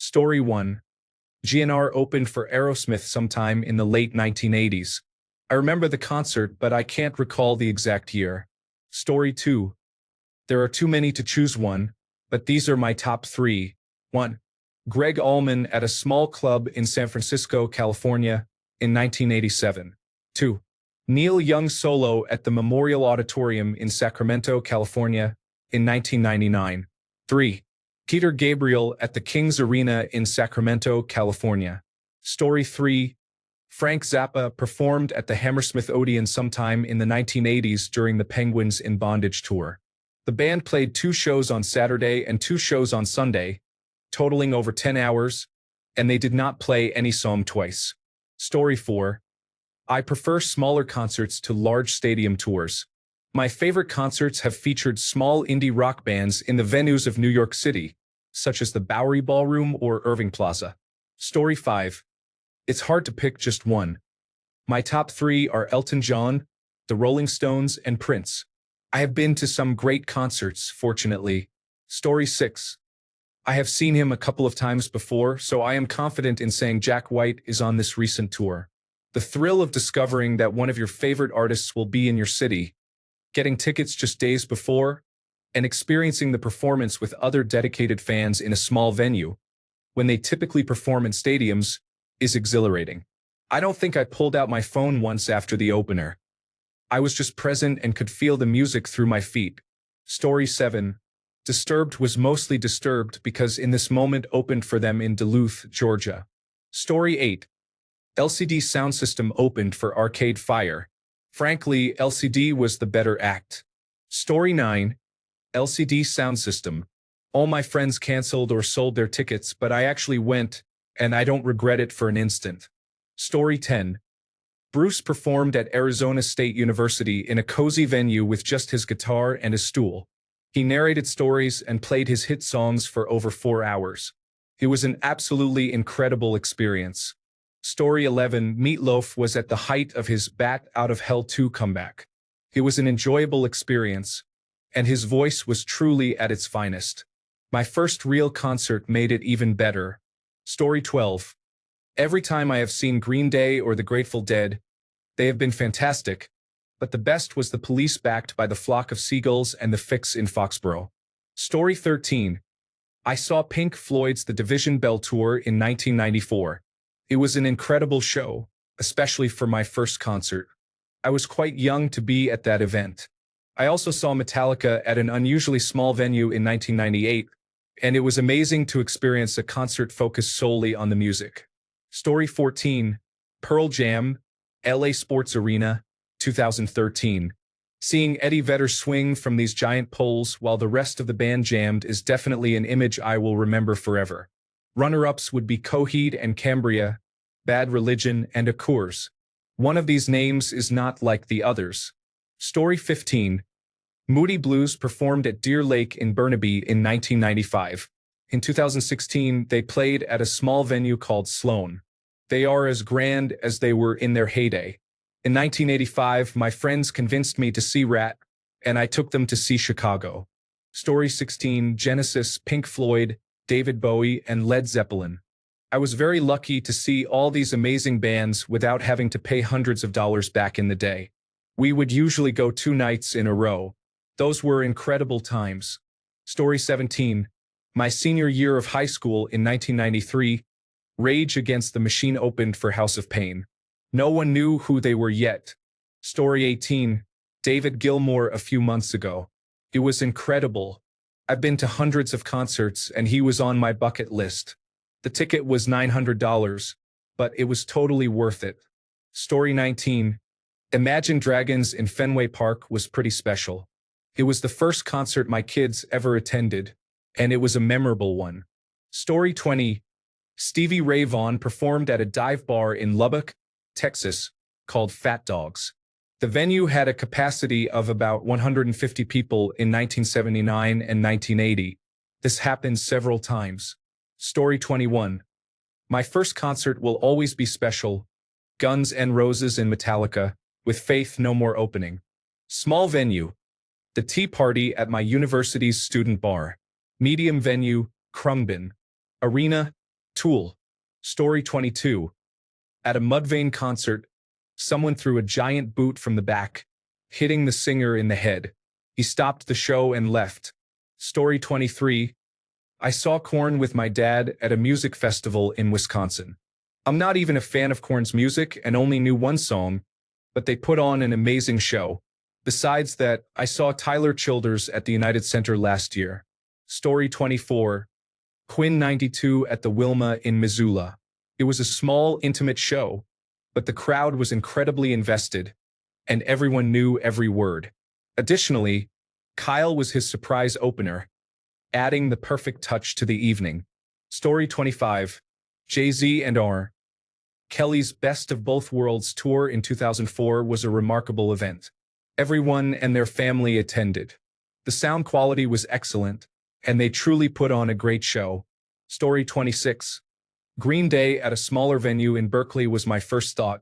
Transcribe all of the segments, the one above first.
Story 1. GNR opened for Aerosmith sometime in the late 1980s. I remember the concert, but I can't recall the exact year. Story 2. There are too many to choose one, but these are my top 3. 1. Greg Allman at a small club in San Francisco, California, in 1987. 2. Neil Young solo at the Memorial Auditorium in Sacramento, California, in 1999. 3. Peter Gabriel at the King's Arena in Sacramento, California. Story 3. Frank Zappa performed at the Hammersmith Odeon sometime in the 1980s during the Penguins in Bondage tour. The band played 2 shows on Saturday and 2 shows on Sunday, totaling over 10 hours, and they did not play any song twice. Story 4. I prefer smaller concerts to large stadium tours. My favorite concerts have featured small indie rock bands in the venues of New York City, such as the Bowery Ballroom or Irving Plaza. Story 5. It's hard to pick just one. My top 3 are Elton John, the Rolling Stones, and Prince. I have been to some great concerts, fortunately. Story 6. I have seen him a couple of times before, so I am confident in saying Jack White is on this recent tour. The thrill of discovering that one of your favorite artists will be in your city, getting tickets just days before, and experiencing the performance with other dedicated fans in a small venue, when they typically perform in stadiums, is exhilarating. I don't think I pulled out my phone once after the opener. I was just present and could feel the music through my feet. Story 7. Disturbed was mostly disturbed because In This Moment opened for them in Duluth, Georgia. Story 8. LCD Sound System opened for Arcade Fire. Frankly, LCD was the better act. Story 9. LCD Sound System. All my friends canceled or sold their tickets, but I actually went, and I don't regret it for an instant. Story 10. Bruce performed at Arizona State University in a cozy venue with just his guitar and a stool. He narrated stories and played his hit songs for over 4 hours. It was an absolutely incredible experience. Story 11. Meatloaf was at the height of his Bat Out of Hell 2 comeback. It was an enjoyable experience, and his voice was truly at its finest. My first real concert made it even better. Story 12. Every time I have seen Green Day or the Grateful Dead, they have been fantastic, but the best was The Police backed by the Flock of Seagulls and The Fix in Foxborough. Story 13. I saw Pink Floyd's The Division Bell Tour in 1994. It was an incredible show, especially for my first concert. I was quite young to be at that event. I also saw Metallica at an unusually small venue in 1998, and it was amazing to experience a concert focused solely on the music. Story 14. Pearl Jam, LA Sports Arena, 2013. Seeing Eddie Vedder swing from these giant poles while the rest of the band jammed is definitely an image I will remember forever. Runner-ups would be Coheed and Cambria, Bad Religion, and Coors. One of these names is not like the others. Story 15. Moody Blues performed at Deer Lake in Burnaby in 1995. In 2016, they played at a small venue called Sloan. They are as grand as they were in their heyday. In 1985, my friends convinced me to see Rat, and I took them to see Chicago. Story 16. Genesis, Pink Floyd, David Bowie, and Led Zeppelin. I was very lucky to see all these amazing bands without having to pay hundreds of dollars back in the day. We would usually go 2 nights in a row. Those were incredible times. Story 17. My senior year of high school in 1993, Rage Against the Machine opened for House of Pain. No one knew who they were yet. Story 18. David Gilmour a few months ago. It was incredible. I've been to hundreds of concerts, and he was on my bucket list. The ticket was $900, but it was totally worth it. Story 19. Imagine Dragons in Fenway Park was pretty special. It was the first concert my kids ever attended, and it was a memorable one. Story 20. Stevie Ray Vaughan performed at a dive bar in Lubbock, Texas, called Fat Dogs. The venue had a capacity of about 150 people in 1979 and 1980. This happened several times. Story 21. My first concert will always be special. Guns N' Roses and Metallica, with Faith No More opening. Small venue. The Tea Party at my university's student bar. Medium venue, Krungbin. Arena, Tool. Story 22. At a Mudvayne concert, someone threw a giant boot from the back, hitting the singer in the head. He stopped the show and left. Story 23. I saw Korn with my dad at a music festival in Wisconsin. I'm not even a fan of Korn's music and only knew one song, but they put on an amazing show. Besides that, I saw Tyler Childers at the United Center last year. Story 24. Quinn 92 at the Wilma in Missoula. It was a small, intimate show, but the crowd was incredibly invested, and everyone knew every word. Additionally, Kyle was his surprise opener, adding the perfect touch to the evening. Story 25. Jay-Z and R. Kelly's Best of Both Worlds tour in 2004 was a remarkable event. Everyone and their family attended. The sound quality was excellent, and they truly put on a great show. Story 26. Green Day at a smaller venue in Berkeley was my first thought,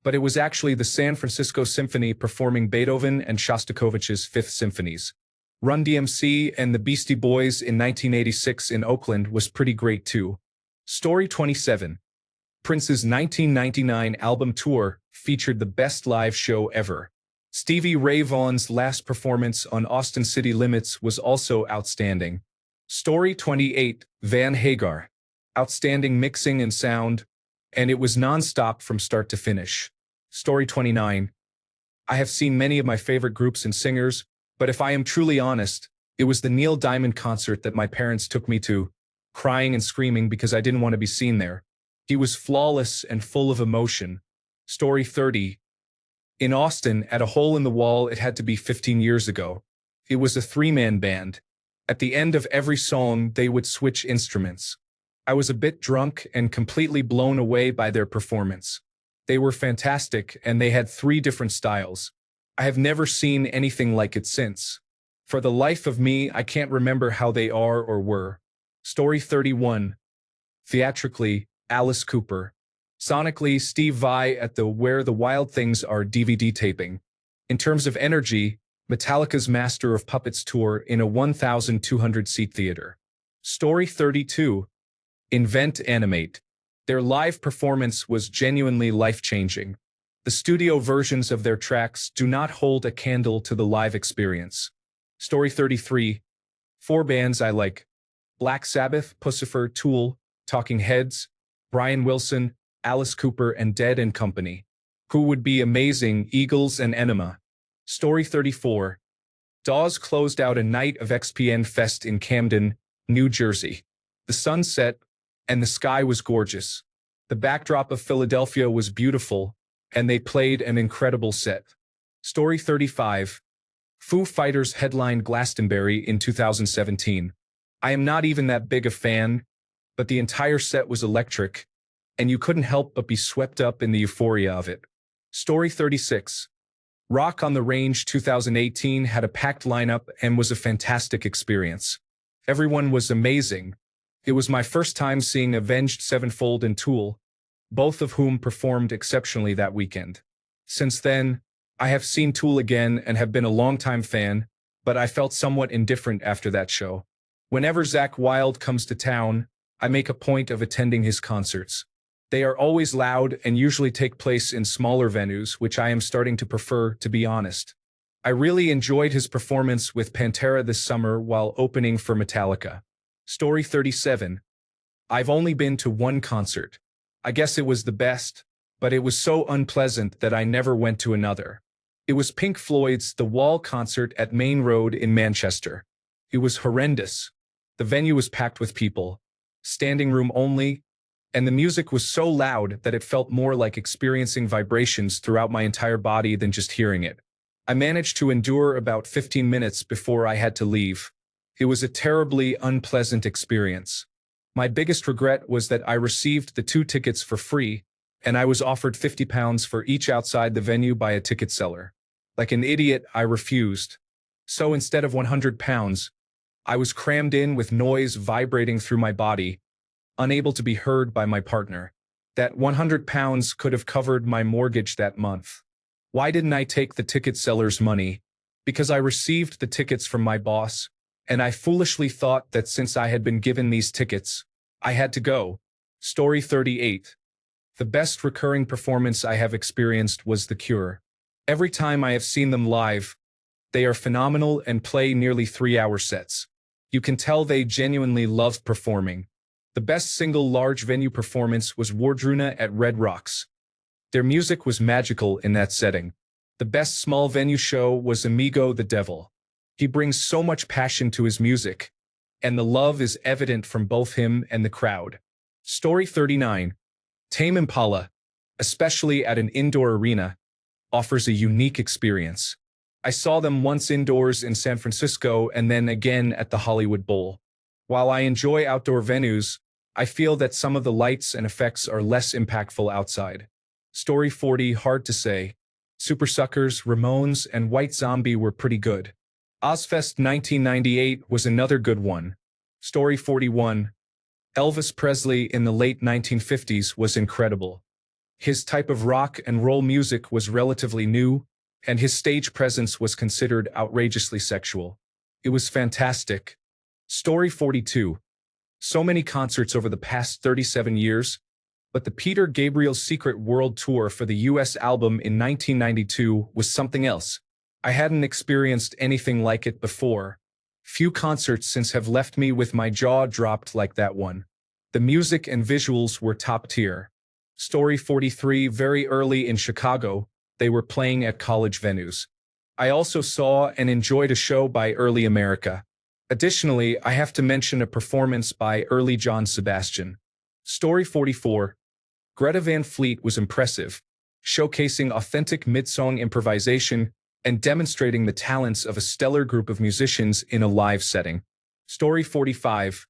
but it was actually the San Francisco Symphony performing Beethoven and Shostakovich's Fifth Symphonies. Run DMC and the Beastie Boys in 1986 in Oakland was pretty great too. Story 27. Prince's 1999 album tour featured the best live show ever. Stevie Ray Vaughan's last performance on Austin City Limits was also outstanding. Story 28. Van Hagar. Outstanding mixing and sound, and it was non-stop from start to finish. Story 29. I have seen many of my favorite groups and singers, but if I am truly honest, it was the Neil Diamond concert that my parents took me to, crying and screaming because I didn't want to be seen there. He was flawless and full of emotion. Story 30. In Austin, at a hole in the wall, it had to be 15 years ago. It was a three-man band. At the end of every song, they would switch instruments. I was a bit drunk and completely blown away by their performance. They were fantastic, and they had 3 different styles. I have never seen anything like it since. For the life of me, I can't remember how they are or were. Story 31. Theatrically, Alice Cooper. Sonically, Steve Vai at the Where the Wild Things Are DVD taping. In terms of energy, Metallica's Master of Puppets tour in a 1,200-seat theater. Story 32. Invent Animate. Their live performance was genuinely life-changing. The studio versions of their tracks do not hold a candle to the live experience. Story 33. 4 bands I like. Black Sabbath, Pussifer, Tool, Talking Heads, Brian Wilson, Alice Cooper, and Dead and Company. Who would be amazing? Eagles and Enema. Story 34. Dawes closed out a night of XPN Fest in Camden, New Jersey. The sun set, and the sky was gorgeous. The backdrop of Philadelphia was beautiful, and they played an incredible set. Story 35. Foo Fighters headlined Glastonbury in 2017. I am not even that big a fan, but the entire set was electric, and you couldn't help but be swept up in the euphoria of it. Story 36. Rock on the Range 2018 had a packed lineup and was a fantastic experience. Everyone was amazing. It was my first time seeing Avenged Sevenfold and Tool, both of whom performed exceptionally that weekend. Since then, I have seen Tool again and have been a longtime fan, but I felt somewhat indifferent after that show. Whenever Zakk Wylde comes to town, I make a point of attending his concerts. They are always loud and usually take place in smaller venues, which I am starting to prefer, to be honest. I really enjoyed his performance with Pantera this summer while opening for Metallica. Story 37. I've only been to one concert. I guess it was the best, but it was so unpleasant that I never went to another. It was Pink Floyd's The Wall concert at Main Road in Manchester. It was horrendous. The venue was packed with people, standing room only, and the music was so loud that it felt more like experiencing vibrations throughout my entire body than just hearing it. I managed to endure about 15 minutes before I had to leave. It was a terribly unpleasant experience. My biggest regret was that I received the 2 tickets for free, and I was offered £50 for each outside the venue by a ticket seller. Like an idiot, I refused. So instead of £100, I was crammed in with noise vibrating through my body, unable to be heard by my partner. That £100 could have covered my mortgage that month. Why didn't I take the ticket seller's money? Because I received the tickets from my boss, and I foolishly thought that since I had been given these tickets, I had to go. Story 38. The best recurring performance I have experienced was The Cure. Every time I have seen them live, they are phenomenal and play nearly 3-hour sets. You can tell they genuinely love performing. The best single large venue performance was Wardruna at Red Rocks. Their music was magical in that setting. The best small venue show was Amigo the Devil. He brings so much passion to his music, and the love is evident from both him and the crowd. Story 39. Tame Impala, especially at an indoor arena, offers a unique experience. I saw them once indoors in San Francisco and then again at the Hollywood Bowl. While I enjoy outdoor venues, I feel that some of the lights and effects are less impactful outside. Story 40. Hard to say. Super Suckers, Ramones, and White Zombie were pretty good. Ozfest 1998 was another good one. Story 41. Elvis Presley in the late 1950s was incredible. His type of rock and roll music was relatively new, and his stage presence was considered outrageously sexual. It was fantastic. Story 42. So many concerts over the past 37 years, but the Peter Gabriel's Secret World Tour for the US album in 1992 was something else. I hadn't experienced anything like it before. Few concerts since have left me with my jaw dropped like that one. The music and visuals were top tier. Story 43. Very early in Chicago, they were playing at college venues. I also saw and enjoyed a show by Early America. Additionally, I have to mention a performance by Early John Sebastian. Story 44. Greta Van Fleet was impressive, showcasing authentic mid-song improvisation and demonstrating the talents of a stellar group of musicians in a live setting. Story 45.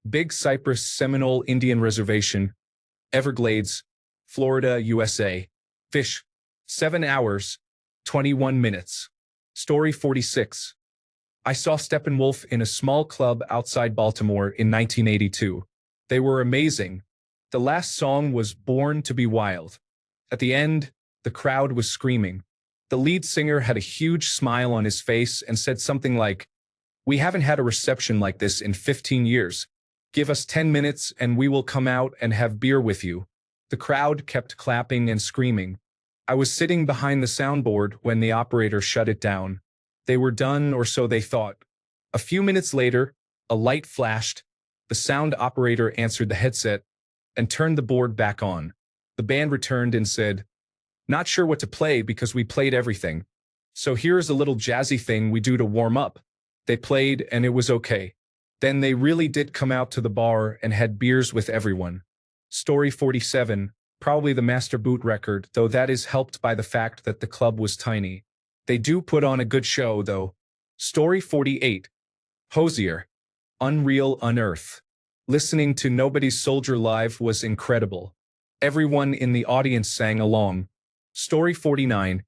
Big Cypress Seminole Indian Reservation, Everglades, Florida, USA. Fish. 7 hours, 21 minutes. Story 46. I saw Steppenwolf in a small club outside Baltimore in 1982. They were amazing. The last song was Born to be Wild. At the end, the crowd was screaming. The lead singer had a huge smile on his face and said something like, "We haven't had a reception like this in 15 years. Give us 10 minutes and we will come out and have beer with you." The crowd kept clapping and screaming. I was sitting behind the soundboard when the operator shut it down. They were done, or so they thought. A few minutes later, a light flashed. The sound operator answered the headset and turned the board back on. The band returned and said, "Not sure what to play because we played everything. So here's a little jazzy thing we do to warm up." They played and it was okay. Then they really did come out to the bar and had beers with everyone. Story 47. Probably the master boot record, though that is helped by the fact that the club was tiny. They do put on a good show, though. Story 48. Hozier. Unreal Unearth. Listening to Nobody's Soldier live was incredible. Everyone in the audience sang along. Story 49.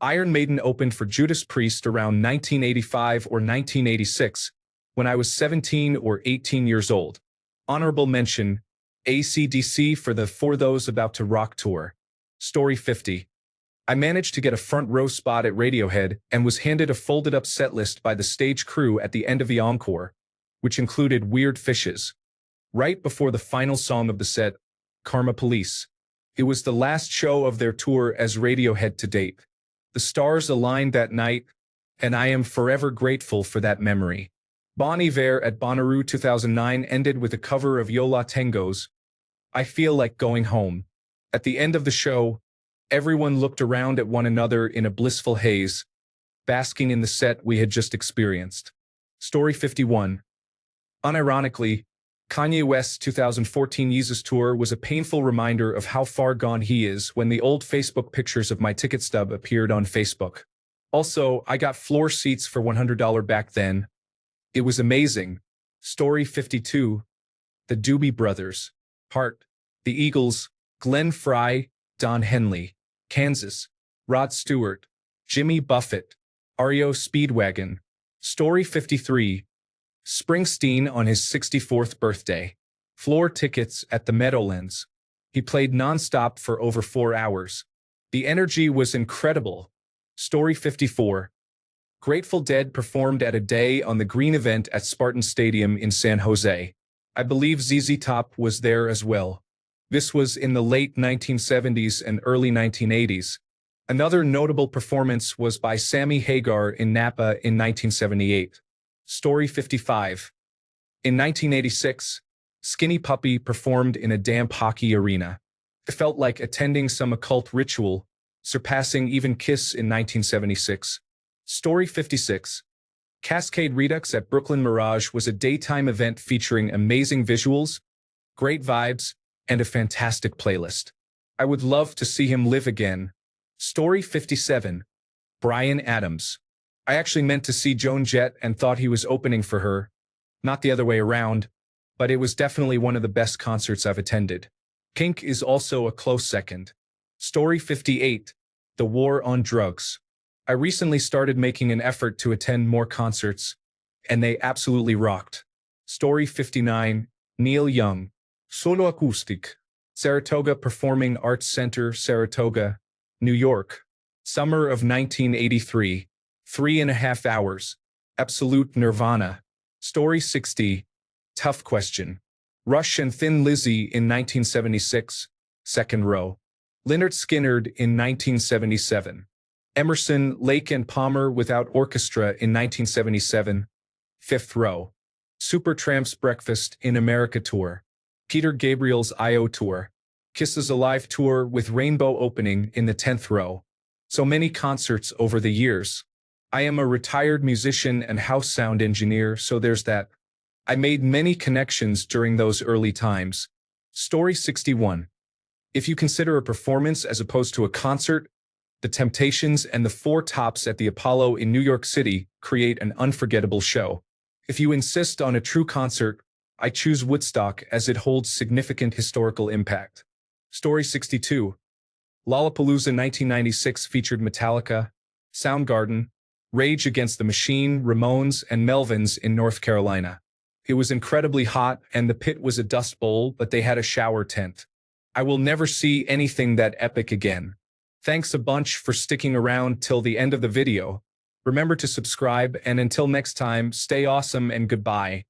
Iron Maiden opened for Judas Priest around 1985 or 1986, when I was 17 or 18 years old. Honorable mention, AC/DC for the For Those About to Rock tour. Story 50. I managed to get a front row spot at Radiohead and was handed a folded-up set list by the stage crew at the end of the encore, which included Weird Fishes. Right before the final song of the set, Karma Police. It was the last show of their tour as Radiohead to date. The stars aligned that night, and I am forever grateful for that memory. Bon Iver at Bonnaroo 2009 ended with a cover of Yo La Tengo's I Feel Like Going Home. At the end of the show, everyone looked around at one another in a blissful haze, basking in the set we had just experienced. Story 51. Unironically, Kanye West's 2014 Yeezus tour was a painful reminder of how far gone he is when the old Facebook pictures of my ticket stub appeared on Facebook. Also, I got floor seats for $100 back then. It was amazing. Story 52. The Doobie Brothers. Heart. The Eagles. Glenn Frey, Don Henley. Kansas. Rod Stewart. Jimmy Buffett. REO Speedwagon. Story 53. Springsteen on his 64th birthday. Floor tickets at the Meadowlands. He played nonstop for over 4 hours. The energy was incredible. Story 54. Grateful Dead performed at a Day on the Green event at Spartan Stadium in San Jose. I believe ZZ Top was there as well. This was in the late 1970s and early 1980s. Another notable performance was by Sammy Hagar in Napa in 1978. Story 55. In 1986, Skinny Puppy performed in a damp hockey arena. It felt like attending some occult ritual, surpassing even Kiss in 1976. Story 56. Cascade Redux at Brooklyn Mirage was a daytime event featuring amazing visuals, great vibes, and a fantastic playlist. I would love to see him live again. Story 57. Bryan Adams. I actually meant to see Joan Jett and thought he was opening for her, not the other way around, but it was definitely one of the best concerts I've attended. Pink is also a close second. Story 58. The War on Drugs. I recently started making an effort to attend more concerts, and they absolutely rocked. Story 59. Neil Young. Solo Acoustic. Saratoga Performing Arts Center, Saratoga, New York. Summer of 1983. 3.5 hours. Absolute Nirvana. Story 60. Tough Question. Rush and Thin Lizzy in 1976. Second row. Lynyrd Skynyrd in 1977. Emerson, Lake and Palmer Without Orchestra in 1977. Fifth row. Supertramp's Breakfast in America Tour. Peter Gabriel's I.O. Tour. Kiss's Alive Tour with Rainbow opening in the 10th row. So many concerts over the years. I am a retired musician and house sound engineer, so there's that. I made many connections during those early times. Story 61. If you consider a performance as opposed to a concert, The Temptations and the Four Tops at the Apollo in New York City create an unforgettable show. If you insist on a true concert, I choose Woodstock as it holds significant historical impact. Story 62. Lollapalooza 1996 featured Metallica, Soundgarden, Rage Against the Machine, Ramones, and Melvins in North Carolina. It was incredibly hot and the pit was a dust bowl, but they had a shower tent. I will never see anything that epic again. Thanks a bunch for sticking around till the end of the video. Remember to subscribe, and until next time, stay awesome and goodbye.